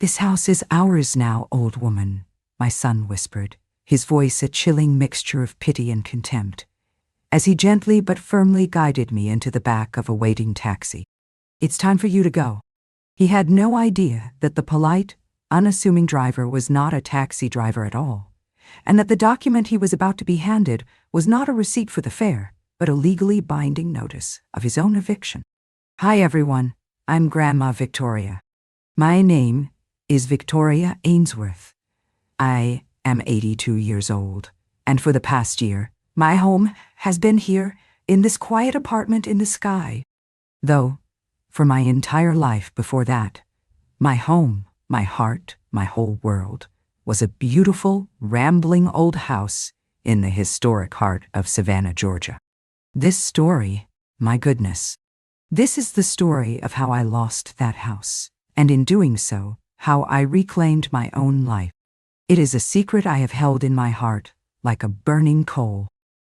"This house is ours now, old woman," my son whispered, his voice a chilling mixture of pity and contempt, as he gently but firmly guided me into the back of a waiting taxi. "It's time for you to go." He had no idea that the polite, unassuming driver was not a taxi driver at all, and that the document he was about to be handed was not a receipt for the fare, but a legally binding notice of his own eviction. "Hi everyone, I'm Grandma Victoria. My name is Victoria Ainsworth. I am 82 years old, and for the past year, my home has been here in this quiet apartment in the sky. Though, for my entire life before that, my home, my heart, my whole world was a beautiful, rambling old house in the historic heart of Savannah, Georgia. This story, my goodness, this is the story of how I lost that house, and in doing so, how I reclaimed my own life. It is a secret I have held in my heart like a burning coal,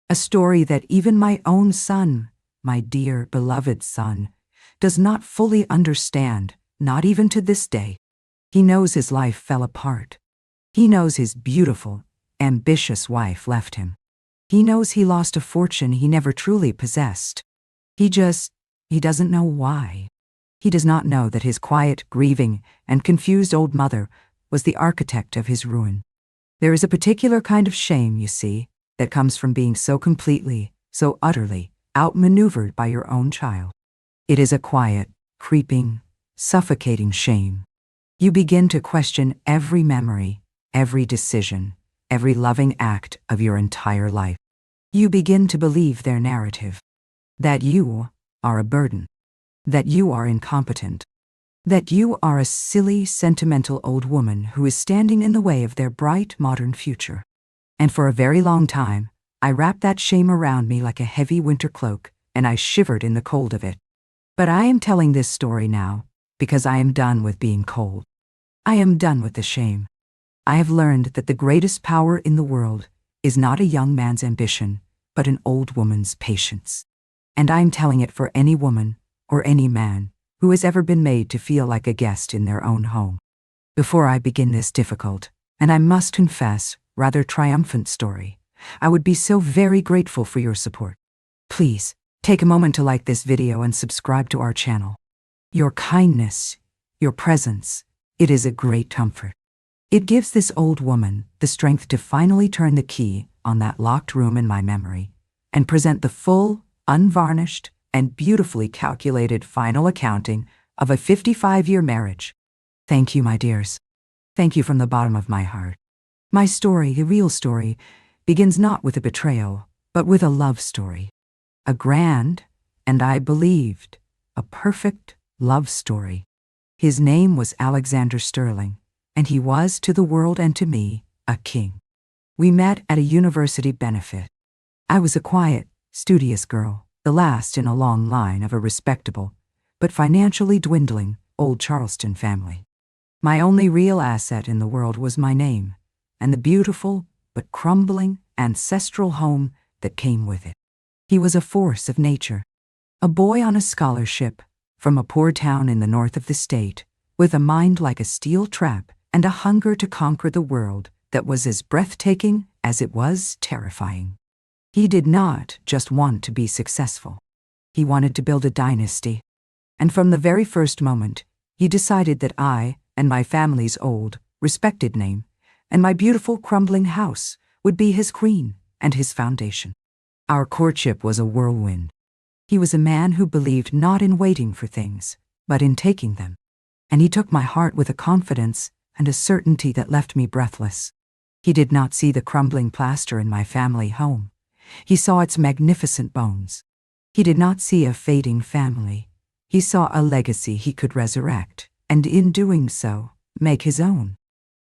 a story that even my own son, my dear beloved son, does not fully understand, not even to this day. He knows his life fell apart. He knows his beautiful, ambitious wife left him. He knows he lost a fortune he never truly possessed. He doesn't know why. He does not know that his quiet, grieving, and confused old mother was the architect of his ruin. There is a particular kind of shame, you see, that comes from being so completely, so utterly outmaneuvered by your own child. It is a quiet, creeping, suffocating shame. You begin to question every memory, every decision, every loving act of your entire life. You begin to believe their narrative, that you are a burden, that you are incompetent, that you are a silly, sentimental old woman who is standing in the way of their bright, modern future. And for a very long time, I wrapped that shame around me like a heavy winter cloak, and I shivered in the cold of it. But I am telling this story now because I am done with being cold. I am done with the shame. I have learned that the greatest power in the world is not a young man's ambition, but an old woman's patience. And I'm telling it for any woman or any man who has ever been made to feel like a guest in their own home. Before I begin this difficult, and I must confess, rather triumphant story, I would be so very grateful for your support. Please, take a moment to like this video and subscribe to our channel. Your kindness, your presence, it is a great comfort. It gives this old woman the strength to finally turn the key on that locked room in my memory and present the full, unvarnished, and beautifully calculated final accounting of a 55-year marriage. Thank you, my dears. Thank you from the bottom of my heart. My story, the real story, begins not with a betrayal, but with a love story. A grand, and I believed, a perfect love story. His name was Alexander Sterling, and he was, to the world and to me, a king. We met at a university benefit. I was a quiet, studious girl, the last in a long line of a respectable, but financially dwindling, old Charleston family. My only real asset in the world was my name, and the beautiful, but crumbling, ancestral home that came with it. He was a force of nature, a boy on a scholarship, from a poor town in the north of the state, with a mind like a steel trap and a hunger to conquer the world that was as breathtaking as it was terrifying. He did not just want to be successful. He wanted to build a dynasty. And from the very first moment, he decided that I and my family's old, respected name and my beautiful crumbling house would be his queen and his foundation. Our courtship was a whirlwind. He was a man who believed not in waiting for things, but in taking them. And he took my heart with a confidence and a certainty that left me breathless. He did not see the crumbling plaster in my family home. He saw its magnificent bones. He did not see a fading family. He saw a legacy he could resurrect, and in doing so, make his own.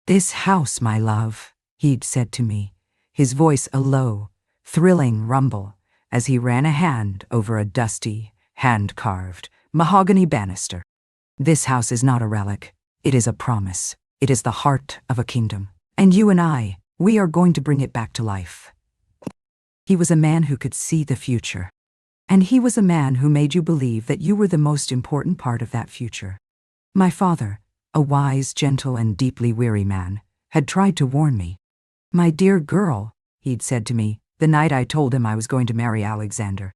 "This house, my love," he'd said to me, his voice a low, thrilling rumble as he ran a hand over a dusty, hand-carved, mahogany banister. "This house is not a relic. It is a promise. It is the heart of a kingdom. And you and I, we are going to bring it back to life." He was a man who could see the future. And he was a man who made you believe that you were the most important part of that future. My father, a wise, gentle, and deeply weary man, had tried to warn me. "My dear girl," he'd said to me the night I told him I was going to marry Alexander,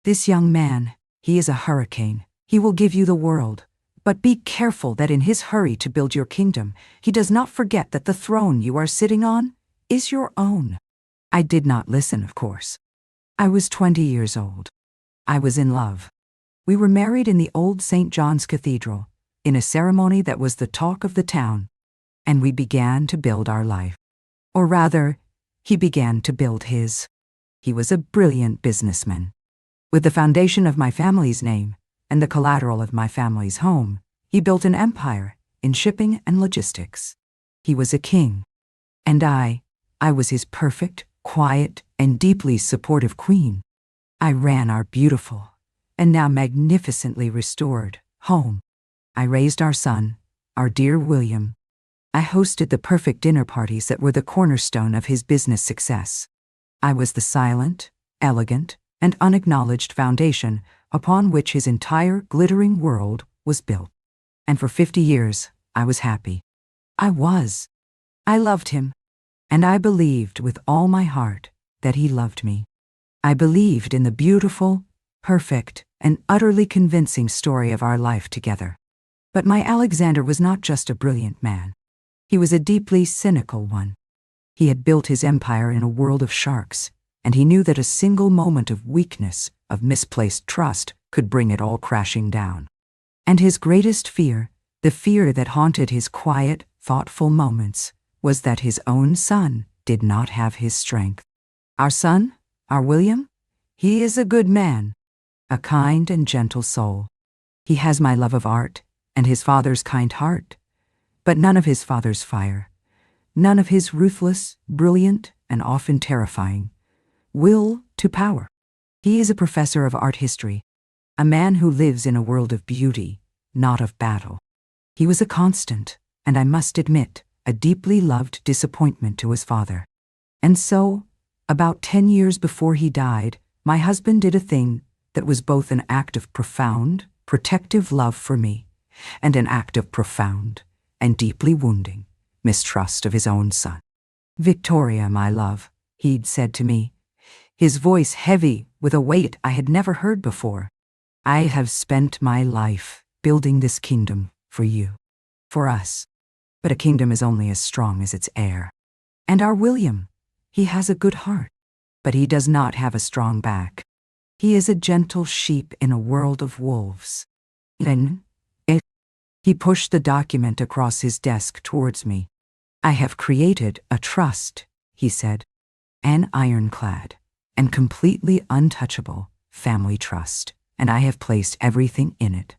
"this young man, he is a hurricane. He will give you the world. But be careful that in his hurry to build your kingdom, he does not forget that the throne you are sitting on is your own." I did not listen, of course. I was 20 years old. I was in love. We were married in the old St. John's Cathedral, in a ceremony that was the talk of the town, and we began to build our life. Or rather, he began to build his. He was a brilliant businessman. With the foundation of my family's name and the collateral of my family's home, he built an empire in shipping and logistics. He was a king. And I was his perfect, quiet, and deeply supportive queen. I ran our beautiful, and now magnificently restored, home. I raised our son, our dear William. I hosted the perfect dinner parties that were the cornerstone of his business success. I was the silent, elegant, and unacknowledged foundation upon which his entire glittering world was built. And for 50 years, I was happy. I loved him, and I believed with all my heart that he loved me. I believed in the beautiful, perfect, and utterly convincing story of our life together. But my Alexander was not just a brilliant man. He was a deeply cynical one. He had built his empire in a world of sharks, and he knew that a single moment of weakness, of misplaced trust, could bring it all crashing down. And his greatest fear, the fear that haunted his quiet, thoughtful moments, was that his own son did not have his strength. Our son, our William, he is a good man, a kind and gentle soul. He has my love of art and his father's kind heart, but none of his father's fire, none of his ruthless, brilliant, and often terrifying will to power. He is a professor of art history, a man who lives in a world of beauty, not of battle. He was a constant, and I must admit, a deeply loved disappointment to his father. And so, about 10 years before he died, my husband did a thing that was both an act of profound, protective love for me, and an act of profound and deeply wounding mistrust of his own son. "Victoria, my love," he'd said to me, his voice heavy with a weight I had never heard before, "I have spent my life building this kingdom for you, for us. But a kingdom is only as strong as its heir. And our William, he has a good heart, but he does not have a strong back. He is a gentle sheep in a world of wolves." He pushed the document across his desk towards me. "I have created a trust," he said, "an ironclad and completely untouchable family trust, and I have placed everything in it.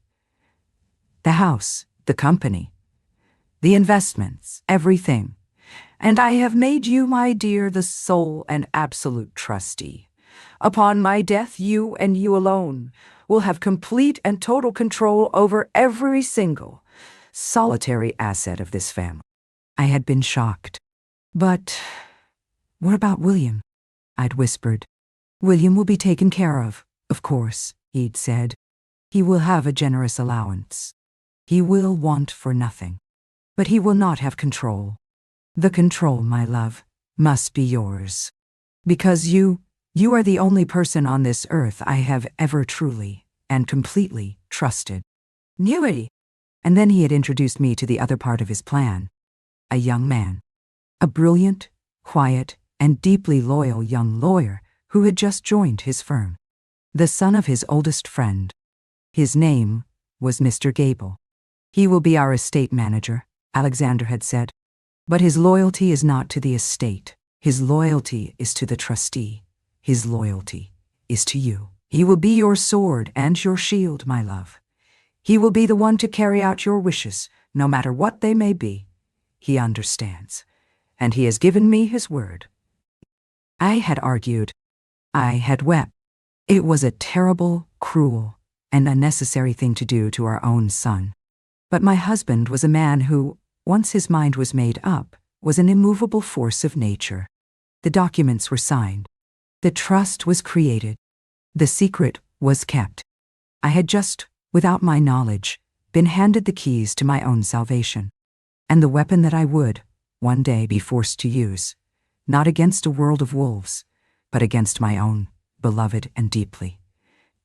The house, the company, the investments, everything. And I have made you, my dear, the sole and absolute trustee. Upon my death, you and you alone will have complete and total control over every single, solitary asset of this family." I had been shocked. "But what about William?" I'd whispered. "William will be taken care of course," he'd said. "He will have a generous allowance. He will want for nothing. But he will not have control. The control, my love, must be yours. Because you are the only person on this earth I have ever truly and completely trusted." Newity. And then he had introduced me to the other part of his plan. A young man. A brilliant, quiet, and deeply loyal young lawyer who had just joined his firm. The son of his oldest friend. His name was Mr. Gable. "He will be our estate manager," Alexander had said. "But his loyalty is not to the estate. His loyalty is to the trustee. His loyalty is to you. He will be your sword and your shield, my love. He will be the one to carry out your wishes, no matter what they may be. He understands, and he has given me his word." I had argued. I had wept. It was a terrible, cruel, and unnecessary thing to do to our own son. But my husband was a man who, once his mind was made up, was an immovable force of nature. The documents were signed. The trust was created. The secret was kept. I had just, without my knowledge, been handed the keys to my own salvation, and the weapon that I would, one day, be forced to use, not against a world of wolves, but against my own beloved and deeply,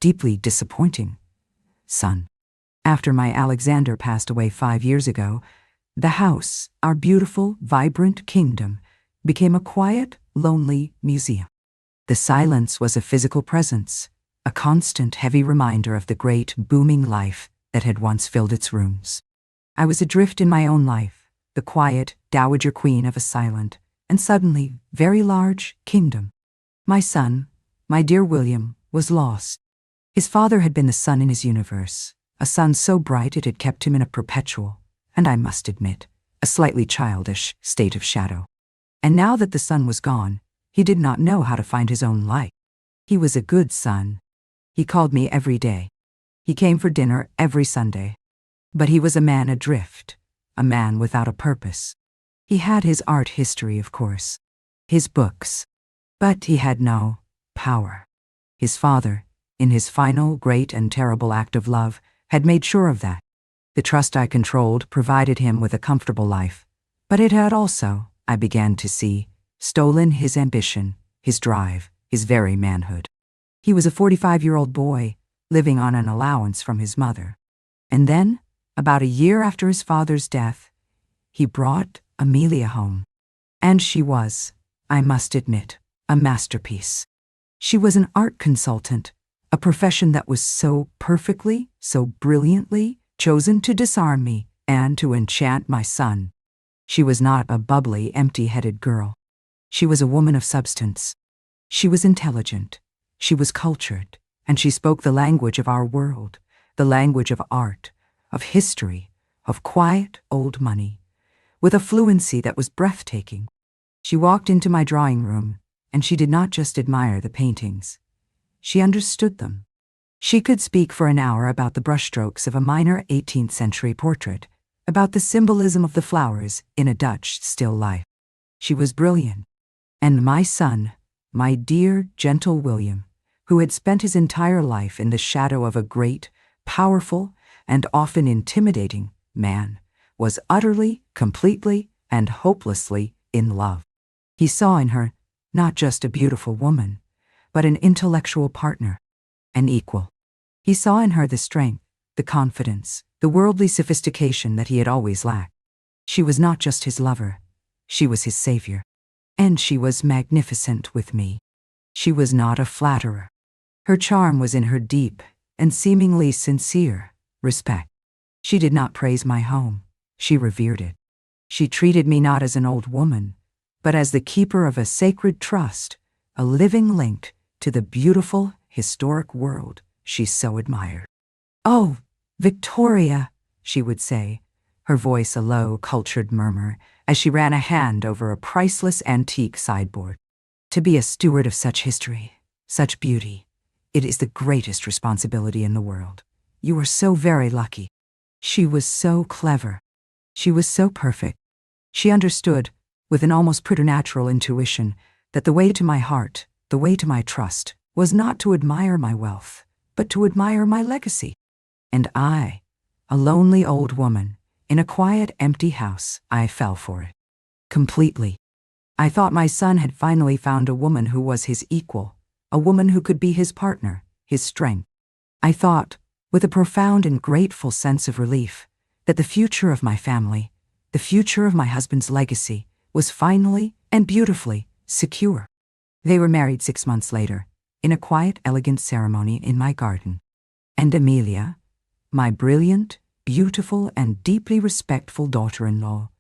deeply disappointing son. After my Alexander passed away 5 years ago, the house, our beautiful, vibrant kingdom, became a quiet, lonely museum. The silence was a physical presence, a constant, heavy reminder of the great, booming life that had once filled its rooms. I was adrift in my own life, the quiet, dowager queen of a silent, and suddenly very large kingdom. My son, my dear William, was lost. His father had been the sun in his universe, a sun so bright it had kept him in a perpetual, and I must admit, a slightly childish state of shadow. And now that the sun was gone, he did not know how to find his own light. He was a good son. He called me every day. He came for dinner every Sunday. But he was a man adrift, a man without a purpose. He had his art history, of course, his books, but he had no power. His father, in his final, great and terrible act of love, had made sure of that. The trust I controlled provided him with a comfortable life, but it had also, I began to see, stolen his ambition, his drive, his very manhood. He was a 45-year-old boy, living on an allowance from his mother. And then, about a year after his father's death, he brought Amelia home. And she was, I must admit, a masterpiece. She was an art consultant, a profession that was so perfectly, so brilliantly chosen to disarm me and to enchant my son. She was not a bubbly, empty-headed girl. She was a woman of substance. She was intelligent. She was cultured, and she spoke the language of our world, the language of art, of history, of quiet old money, with a fluency that was breathtaking. She walked into my drawing room, and she did not just admire the paintings. She understood them. She could speak for an hour about the brushstrokes of a minor 18th century portrait, about the symbolism of the flowers in a Dutch still life. She was brilliant. And my son, my dear, gentle William, who had spent his entire life in the shadow of a great, powerful, and often intimidating man, was utterly, completely, and hopelessly in love. He saw in her not just a beautiful woman, but an intellectual partner, an equal. He saw in her the strength, the confidence, the worldly sophistication that he had always lacked. She was not just his lover, she was his savior. And she was magnificent with me. She was not a flatterer. Her charm was in her deep and seemingly sincere respect. She did not praise my home, she revered it. She treated me not as an old woman, but as the keeper of a sacred trust, a living link to the beautiful, historic world she so admired. "Oh, Victoria," she would say, her voice a low, cultured murmur, as she ran a hand over a priceless antique sideboard. "To be a steward of such history, such beauty, it is the greatest responsibility in the world. You are so very lucky." She was so clever. She was so perfect. She understood, with an almost preternatural intuition, that the way to my heart, the way to my trust, was not to admire my wealth, but to admire my legacy. And I, a lonely old woman, in a quiet, empty house, I fell for it. Completely. I thought my son had finally found a woman who was his equal, a woman who could be his partner, his strength. I thought, with a profound and grateful sense of relief, that the future of my family, the future of my husband's legacy, was finally and beautifully secure. They were married 6 months later, in a quiet, elegant ceremony in my garden. And Amelia, my brilliant, beautiful, and deeply respectful daughter-in-law,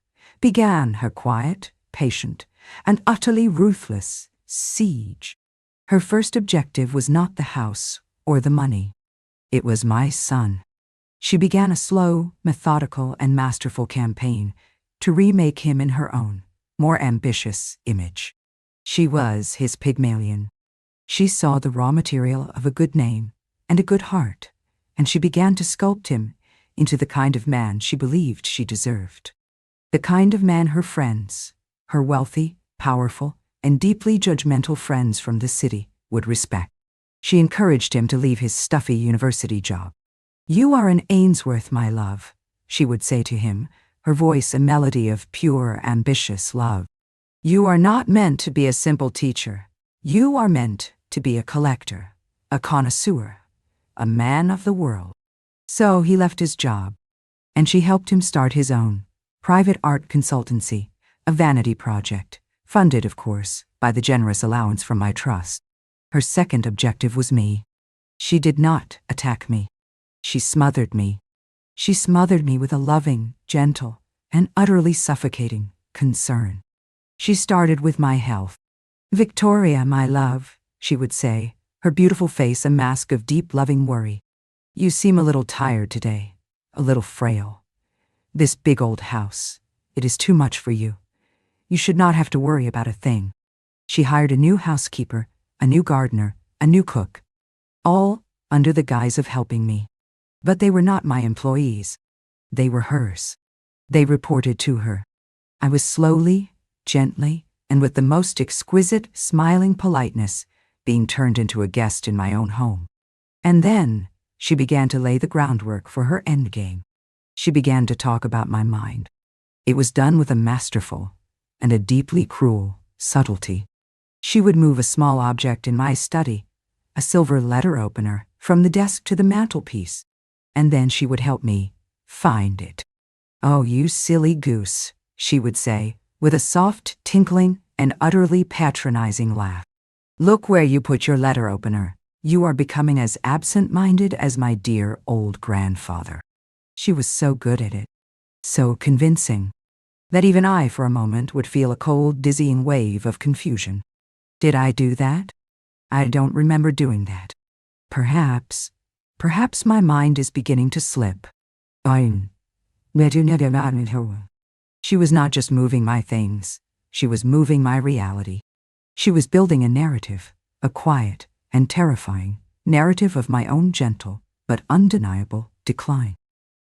began her quiet, patient, and utterly ruthless siege. Her first objective was not the house or the money. It was my son. She began a slow, methodical, and masterful campaign to remake him in her own, more ambitious image. She was his Pygmalion. She saw the raw material of a good name and a good heart, and she began to sculpt him into the kind of man she believed she deserved. The kind of man her friends, her wealthy, powerful, and deeply judgmental friends from the city, would respect. She encouraged him to leave his stuffy university job. "You are an Ainsworth, my love," she would say to him, her voice a melody of pure, ambitious love. "You are not meant to be a simple teacher. You are meant to be a collector, a connoisseur, a man of the world." So he left his job, and she helped him start his own private art consultancy, a vanity project, funded, of course, by the generous allowance from my trust. Her second objective was me. She did not attack me. She smothered me. She smothered me with a loving, gentle, and utterly suffocating concern. She started with my health. "Victoria, my love," she would say, her beautiful face a mask of deep, loving worry. "You seem a little tired today, a little frail. This big old house, it is too much for you. You should not have to worry about a thing." She hired a new housekeeper, a new gardener, a new cook, all under the guise of helping me. But they were not my employees. They were hers. They reported to her. I was slowly, gently, and with the most exquisite, smiling politeness, being turned into a guest in my own home. And then she began to lay the groundwork for her endgame. She began to talk about my mind. It was done with a masterful and a deeply cruel subtlety. She would move a small object in my study, a silver letter opener, from the desk to the mantelpiece, and then she would help me find it. "Oh, you silly goose," she would say, with a soft, tinkling, and utterly patronizing laugh. "Look where you put your letter opener. You are becoming as absent-minded as my dear old grandfather." She was so good at it, so convincing, that even I, for a moment, would feel a cold, dizzying wave of confusion. Did I do that? I don't remember doing that. Perhaps my mind is beginning to slip. She was not just moving my things, she was moving my reality. She was building a narrative, a quiet and terrifying narrative of my own gentle but undeniable decline.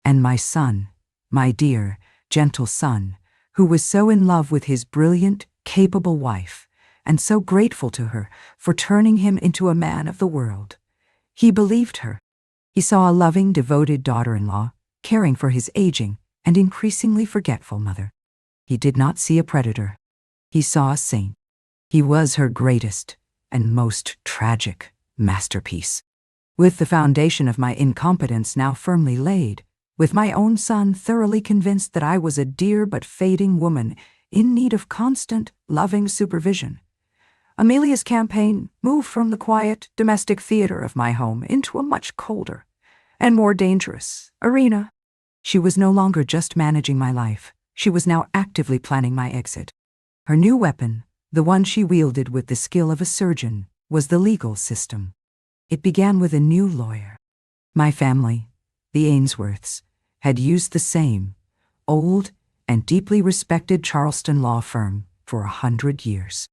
And my son, my dear, gentle son, who was so in love with his brilliant, capable wife, and so grateful to her for turning him into a man of the world. He believed her. He saw a loving, devoted daughter-in-law, caring for his aging and increasingly forgetful mother. He did not see a predator. He saw a saint. He was her greatest and most tragic masterpiece. With the foundation of my incompetence now firmly laid, with my own son thoroughly convinced that I was a dear but fading woman in need of constant, loving supervision, Amelia's campaign moved from the quiet, domestic theater of my home into a much colder and more dangerous arena. She was no longer just managing my life. She was now actively planning my exit. Her new weapon, the one she wielded with the skill of a surgeon, was the legal system. It began with a new lawyer. My family, the Ainsworths, had used the same old and deeply respected Charleston law firm for 100 years.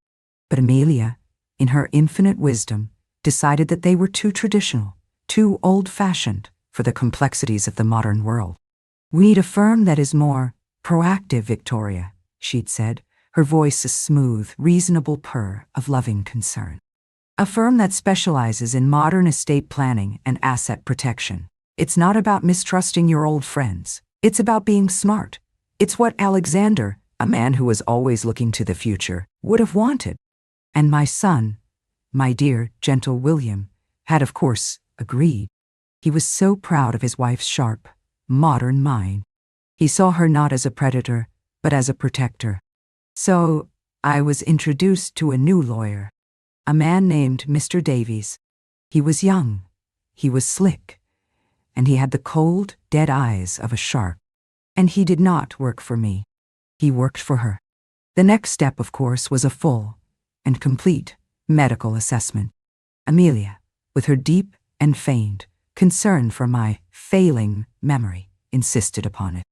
But Amelia, in her infinite wisdom, decided that they were too traditional, too old-fashioned for the complexities of the modern world. "We need a firm that is more proactive, Victoria," she'd said, her voice a smooth, reasonable purr of loving concern. "A firm that specializes in modern estate planning and asset protection. It's not about mistrusting your old friends. It's about being smart. It's what Alexander, a man who was always looking to the future, would have wanted." And my son, my dear, gentle William, had of course agreed. He was so proud of his wife's sharp, modern mind. He saw her not as a predator, but as a protector. So I was introduced to a new lawyer, a man named Mr. Davies. He was young, he was slick, and he had the cold, dead eyes of a shark. And he did not work for me. He worked for her. The next step, of course, was a full and complete medical assessment. Amelia, with her deep and feigned concern for my failing memory, insisted upon it.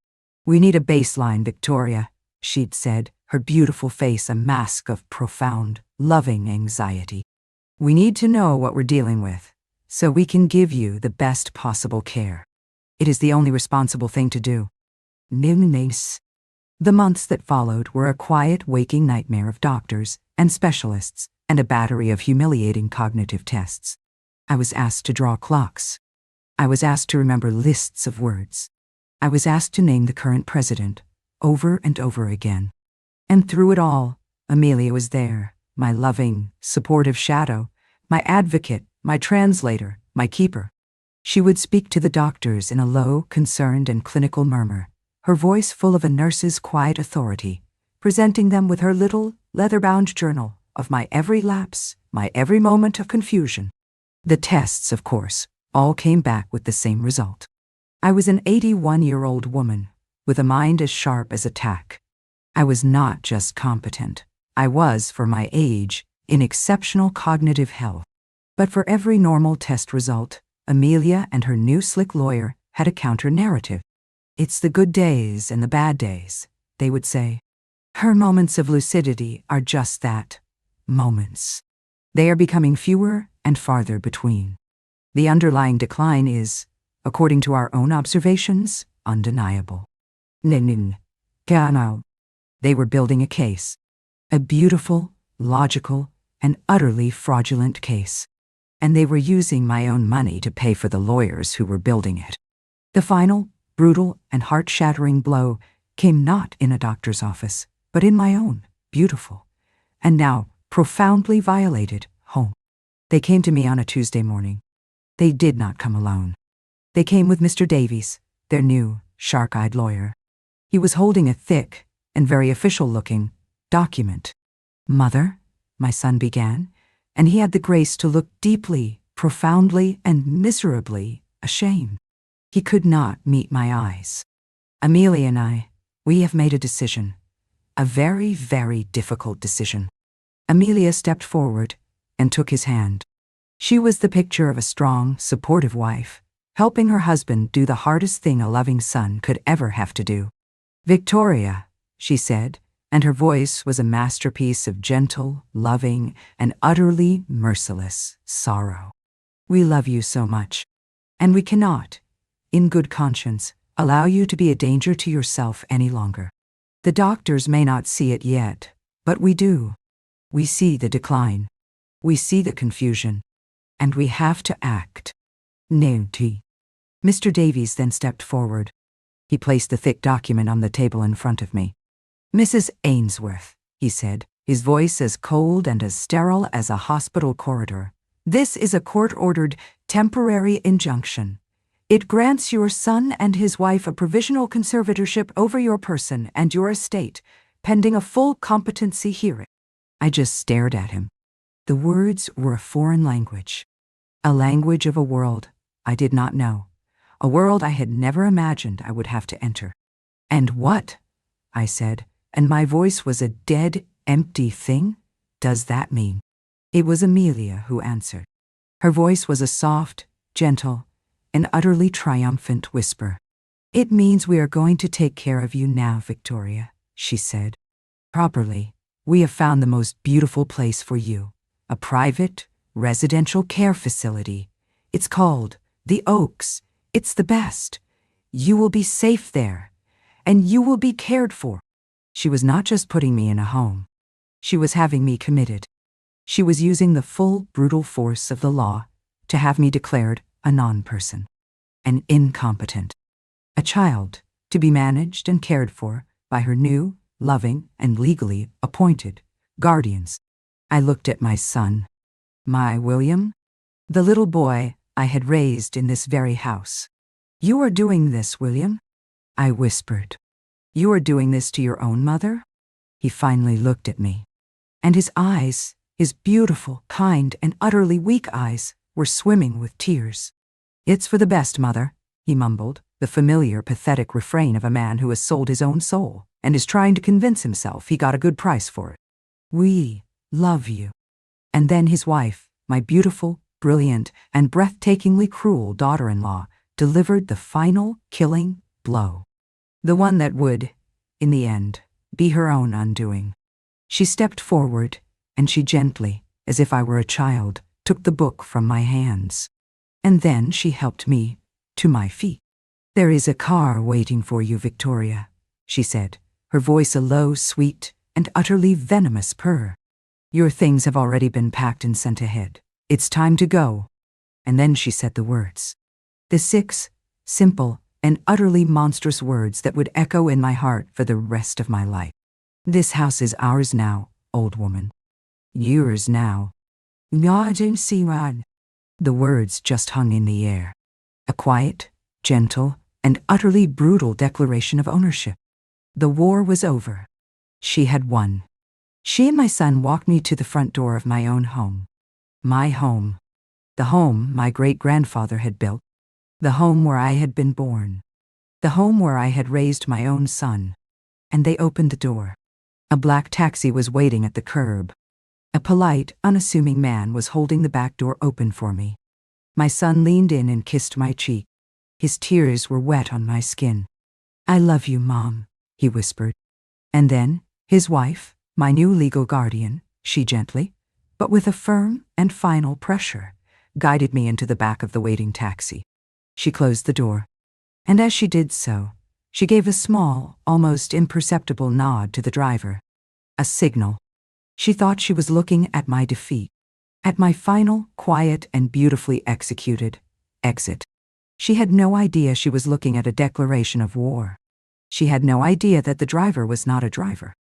"We need a baseline, Victoria," she'd said, her beautiful face a mask of profound, loving anxiety. "We need to know what we're dealing with, so we can give you the best possible care. It is the only responsible thing to do." The months that followed were a quiet, waking nightmare of doctors and specialists and a battery of humiliating cognitive tests. I was asked to draw clocks. I was asked to remember lists of words. I was asked to name the current president, over and over again. And through it all, Amelia was there, my loving, supportive shadow, my advocate, my translator, my keeper. She would speak to the doctors in a low, concerned, and clinical murmur, her voice full of a nurse's quiet authority, presenting them with her little, leather-bound journal of my every lapse, my every moment of confusion. The tests, of course, all came back with the same result. I was an 81-year-old woman, with a mind as sharp as a tack. I was not just competent. I was, for my age, in exceptional cognitive health. But for every normal test result, Amelia and her new slick lawyer had a counter-narrative. It's the good days and the bad days, they would say. Her moments of lucidity are just that, moments. They are becoming fewer and farther between. The underlying decline is, according to our own observations, undeniable. They were building a case. A beautiful, logical, and utterly fraudulent case. And they were using my own money to pay for the lawyers who were building it. The final, brutal, and heart-shattering blow came not in a doctor's office, but in my own, beautiful, and now profoundly violated, home. They came to me on a Tuesday morning. They did not come alone. They came with Mr. Davies, their new, shark-eyed lawyer. He was holding a thick and very official-looking document. "Mother," my son began, and he had the grace to look deeply, profoundly, and miserably ashamed. He could not meet my eyes. "Amelia and I, we have made a decision. A very, very difficult decision." Amelia stepped forward and took his hand. She was the picture of a strong, supportive wife, helping her husband do the hardest thing a loving son could ever have to do. "Victoria," she said, and her voice was a masterpiece of gentle, loving, and utterly merciless sorrow. "We love you so much, and we cannot, in good conscience, allow you to be a danger to yourself any longer. The doctors may not see it yet, but we do. We see the decline. We see the confusion. And we have to act." Mr. Davies then stepped forward. He placed the thick document on the table in front of me. "Mrs. Ainsworth," he said, his voice as cold and as sterile as a hospital corridor, "this is a court-ordered temporary injunction. It grants your son and his wife a provisional conservatorship over your person and your estate, pending a full competency hearing." I just stared at him. The words were a foreign language. A language of a world I did not know. A world I had never imagined I would have to enter. "And what," I said, and my voice was a dead, empty thing, "does that mean?" It was Amelia who answered. Her voice was a soft, gentle, and utterly triumphant whisper. "It means we are going to take care of you now, Victoria," she said. "Properly, we have found the most beautiful place for you, a private, residential care facility. It's called the Oaks. It's the best. You will be safe there, and you will be cared for." She was not just putting me in a home. She was having me committed. She was using the full, brutal force of the law to have me declared a non-person, an incompetent, a child to be managed and cared for by her new, loving, and legally appointed guardians. I looked at my son, my William, the little boy I had raised in this very house. "You are doing this, William," I whispered. "You are doing this to your own mother?" He finally looked at me, and his eyes, his beautiful, kind, and utterly weak eyes, were swimming with tears. "It's for the best, Mother," he mumbled, the familiar, pathetic refrain of a man who has sold his own soul and is trying to convince himself he got a good price for it. "We love you." And then his wife, my beautiful, brilliant, and breathtakingly cruel daughter-in-law, delivered the final, killing blow. The one that would, in the end, be her own undoing. She stepped forward, and she gently, as if I were a child, took the book from my hands. And then she helped me to my feet. "There is a car waiting for you, Victoria," she said, her voice a low, sweet, and utterly venomous purr. "Your things have already been packed and sent ahead. It's time to go." And then she said the words, The 6 simple and utterly monstrous words that would echo in my heart for the rest of my life. This house is ours now, old woman. Yours now. The words just hung in the air. A quiet, gentle, and utterly brutal declaration of ownership. The war was over. She had won. She and my son walked me to the front door of my own home. My home. The home my great-grandfather had built. The home where I had been born. The home where I had raised my own son. And they opened the door. A black taxi was waiting at the curb. A polite, unassuming man was holding the back door open for me. My son leaned in and kissed my cheek. His tears were wet on my skin. "I love you, Mom," he whispered. And then, his wife, my new legal guardian, she gently, but with a firm and final pressure, guided me into the back of the waiting taxi. She closed the door, and as she did so, she gave a small, almost imperceptible nod to the driver. A signal. She thought she was looking at my defeat, at my final, quiet, and beautifully executed exit. She had no idea she was looking at a declaration of war. She had no idea that the driver was not a driver,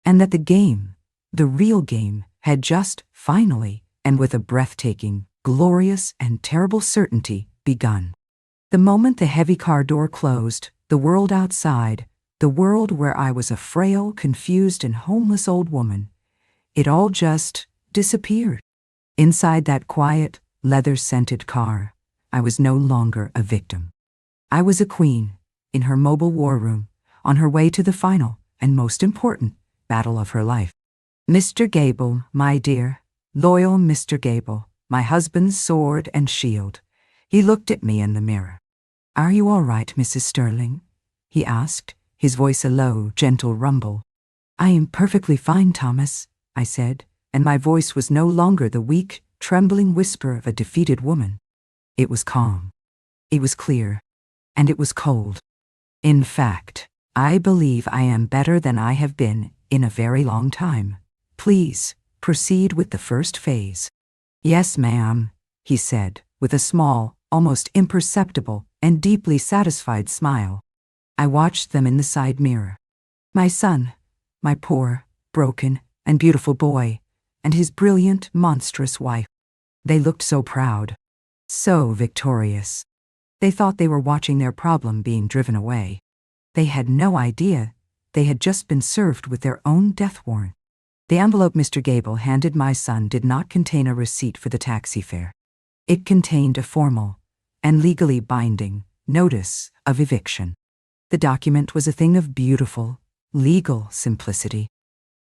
and that the game, the real game, had just, finally, and with a breathtaking, glorious, and terrible certainty, begun. The moment the heavy car door closed, the world outside, the world where I was a frail, confused, and homeless old woman, it all just disappeared. Inside that quiet, leather-scented car, I was no longer a victim. I was a queen, in her mobile war room, on her way to the final, and most important, battle of her life. Mr. Gable, my dear, loyal Mr. Gable, my husband's sword and shield. He looked at me in the mirror. "Are you all right, Mrs. Sterling?" he asked, his voice a low, gentle rumble. "I am perfectly fine, Thomas," I said, and my voice was no longer the weak, trembling whisper of a defeated woman. It was calm. It was clear. And it was cold. "In fact, I believe I am better than I have been in a very long time. Please, proceed with the first phase." "Yes, ma'am," he said, with a small, almost imperceptible, and deeply satisfied smile. I watched them in the side mirror. My son, my poor, broken, and beautiful boy, and his brilliant, monstrous wife. They looked so proud, so victorious. They thought they were watching their problem being driven away. They had no idea they had just been served with their own death warrant. The envelope Mr. Gable handed my son did not contain a receipt for the taxi fare. It contained a formal, and legally binding, notice of eviction. The document was a thing of beautiful, legal simplicity.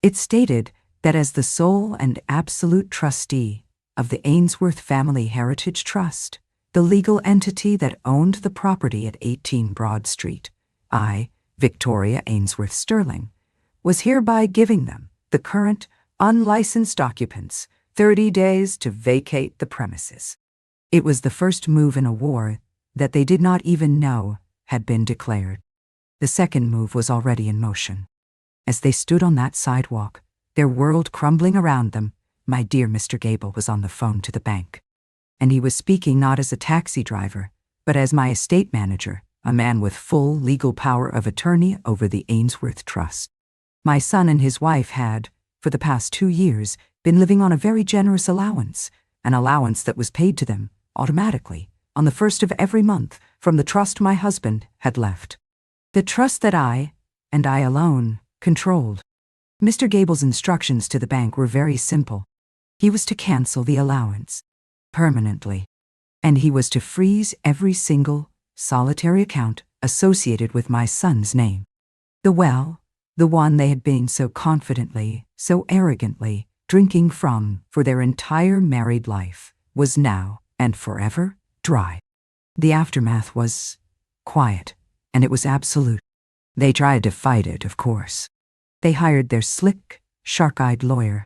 It stated that as the sole and absolute trustee of the Ainsworth Family Heritage Trust, the legal entity that owned the property at 18 Broad Street, I, Victoria Ainsworth Sterling, was hereby giving them, the current, unlicensed occupants, 30 days to vacate the premises. It was the first move in a war that they did not even know had been declared. The second move was already in motion. As they stood on that sidewalk, their world crumbling around them, my dear Mr. Gable was on the phone to the bank. And he was speaking not as a taxi driver, but as my estate manager, a man with full legal power of attorney over the Ainsworth Trust. My son and his wife had, for the past 2 years, been living on a very generous allowance, an allowance that was paid to them, automatically, on the 1st of every month, from the trust my husband had left. The trust that I, and I alone, controlled. Mr. Gable's instructions to the bank were very simple. He was to cancel the allowance, permanently, and he was to freeze every single, solitary account associated with my son's name. The well, the one they had been so confidently, so arrogantly, drinking from for their entire married life, was now, and forever, dry. The aftermath was quiet, and it was absolute. They tried to fight it, of course. They hired their slick, shark-eyed lawyer,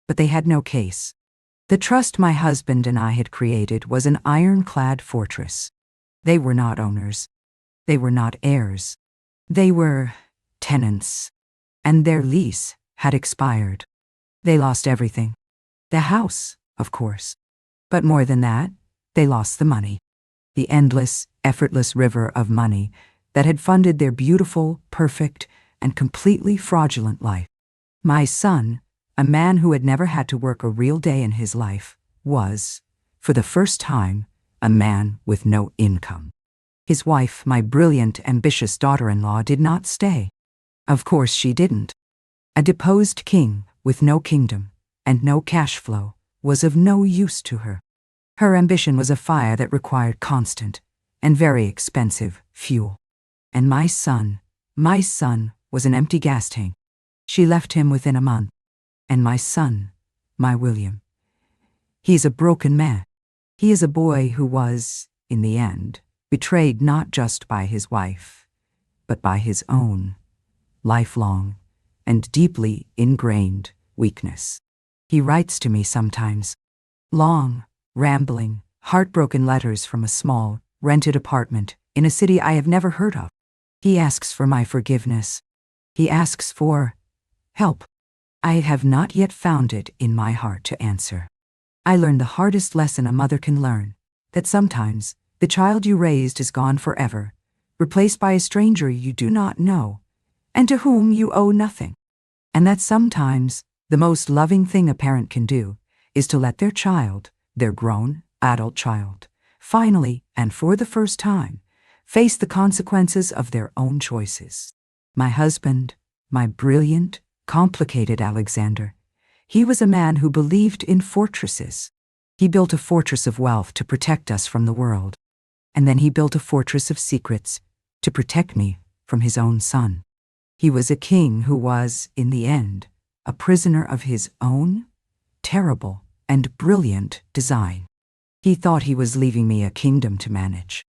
but they had no case. The trust my husband and I had created was an ironclad fortress. They were not owners. They were not heirs. They were tenants, and their lease had expired. They lost everything. The house, of course. But more than that, they lost the money. the endless, effortless river of money that had funded their beautiful, perfect, and completely fraudulent life. My son, a man who had never had to work a real day in his life, was, for the first time, a man with no income. His wife, my brilliant, ambitious daughter-in-law, did not stay. Of course she didn't. A deposed king with no kingdom and no cash flow was of no use to her. Her ambition was a fire that required constant and very expensive fuel. And my son was an empty gas tank. She left him within a month. And my son, my William, he's a broken man. He is a boy who was, in the end, betrayed not just by his wife, but by his own lifelong and deeply ingrained weakness. He writes to me sometimes, long, rambling, heartbroken letters from a small, rented apartment in a city I have never heard of. He asks for my forgiveness. He asks for help. I have not yet found it in my heart to answer. I learned the hardest lesson a mother can learn, that sometimes the child you raised is gone forever, replaced by a stranger you do not know, and to whom you owe nothing. And that sometimes the most loving thing a parent can do is to let their child, their grown, adult child, finally, and for the first time, face the consequences of their own choices. My husband, my brilliant, complicated Alexander, he was a man who believed in fortresses. He built a fortress of wealth to protect us from the world. And then he built a fortress of secrets to protect me from his own son. He was a king who was, in the end, a prisoner of his own terrible and brilliant design. He thought he was leaving me a kingdom to manage.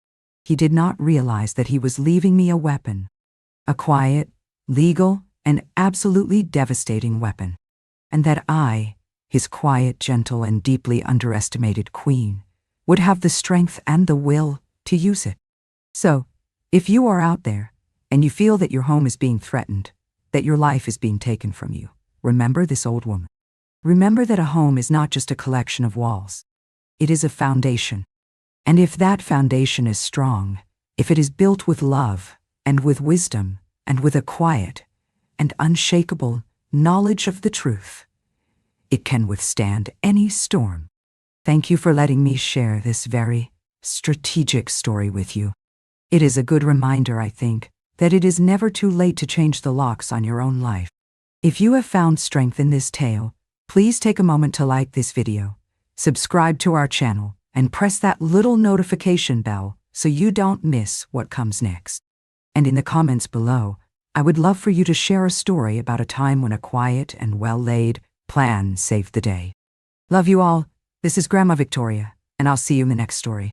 He did not realize that he was leaving me a weapon, a quiet, legal, and absolutely devastating weapon, and that I, his quiet, gentle, and deeply underestimated queen, would have the strength and the will to use it. So, if you are out there and you feel that your home is being threatened, that your life is being taken from you, remember this old woman. Remember that a home is not just a collection of walls. It is a foundation. And if that foundation is strong, if it is built with love and with wisdom and with a quiet and unshakable knowledge of the truth, it can withstand any storm. Thank you for letting me share this very strategic story with you. It is a good reminder, I think, that it is never too late to change the locks on your own life. If you have found strength in this tale, please take a moment to like this video, subscribe to our channel, and press that little notification bell so you don't miss what comes next. And in the comments below, I would love for you to share a story about a time when a quiet and well-laid plan saved the day. Love you all. This is Grandma Victoria, and I'll see you in the next story.